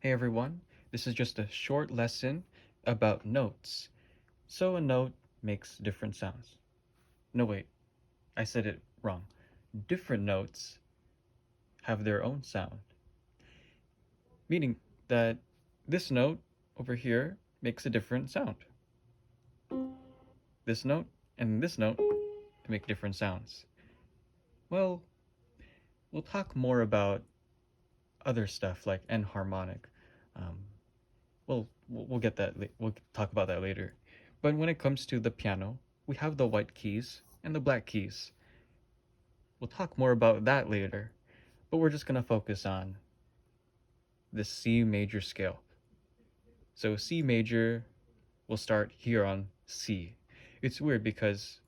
Hey everyone, this is just a short lesson about notes. So a note makes different sounds. No wait, I said it wrong. Different notes have their own sound. Meaning that this note over here makes a different sound. This note and this note make different sounds. Well, we'll talk more about other stuff like enharmonic. Um, we'll get that. We'll talk about that later. But when it comes to the piano, we have the white keys and the black keys. We'll talk more about that later. But we're just gonna focus on the C major scale. So C major will start here on C. It's weird because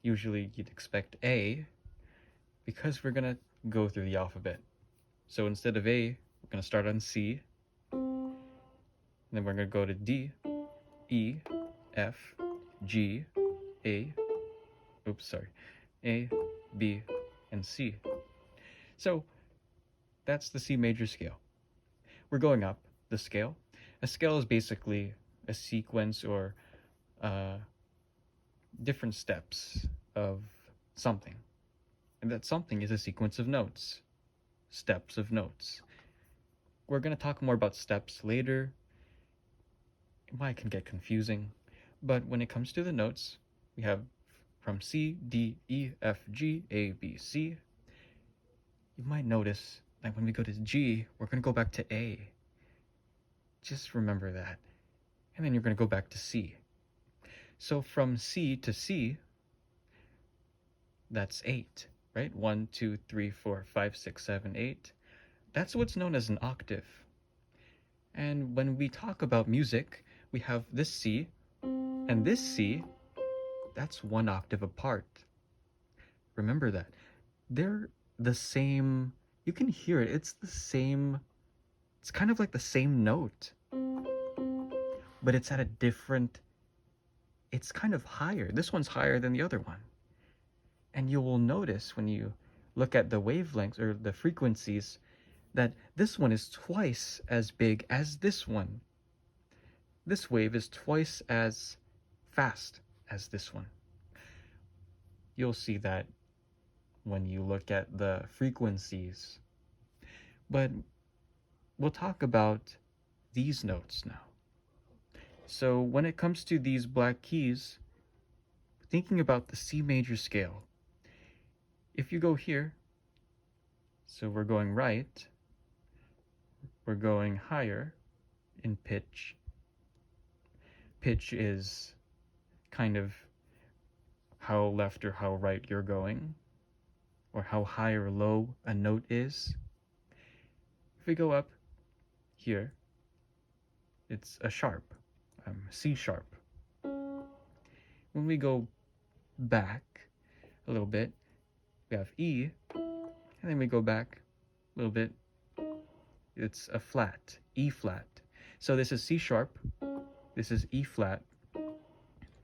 usually you'd expect A because we're gonna go through the alphabet. So instead of A, we're gonna start on C, and then we're gonna go to D, E, F, G, A, A, B, and C. So that's the C major scale. We're going up the scale. A scale is basically a sequence or different steps of something. And that something is a sequence of notes, steps of notes. We're going to talk more about steps later. It might can get confusing, but when it comes to the notes, we have from C, D, E, F, G, A, B, C. You might notice that when we go to G, we're going to go back to A. Just remember that. And then you're going to go back to C. So from C to C, that's 8, right? 1, 2, 3, 4, 5, 6, 7, 8. That's what's known as an octave. And when we talk about music, we have this C and this C, that's 1 octave apart. Remember that. They're the same, you can hear it, it's the same, it's kind of like the same note, but it's at a different, it's kind of higher. This one's higher than the other one. And you will notice when you look at the wavelengths or the frequencies that this one is twice as big as this one. This wave is twice as fast as this one. You'll see that when you look at the frequencies. But we'll talk about these notes now. So when it comes to these black keys, thinking about the C major scale, if you go here, so we're going right, we're going higher in pitch. Pitch is kind of how left or how right you're going, or how high or low a note is. If we go up here, it's a sharp, C sharp. When we go back a little bit, we have E, and then we go back a little bit, it's a flat, E flat. So this is C sharp, this is E flat.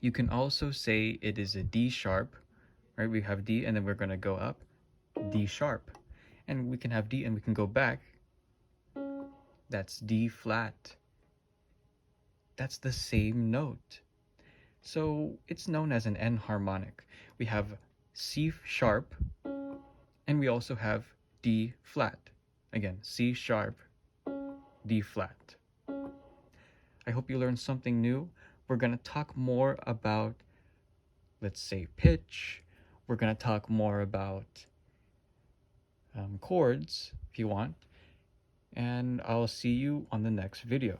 You can also say it is a D sharp, right? We have D and then we're gonna go up, D sharp. And we can have D and we can go back, that's D flat. That's the same note. So it's known as an enharmonic. We have C sharp, and we also have D flat. Again, C sharp, D flat. I hope you learned something new. We're going to talk more about, let's say, pitch. We're going to talk more about chords, if you want. And I'll see you on the next video.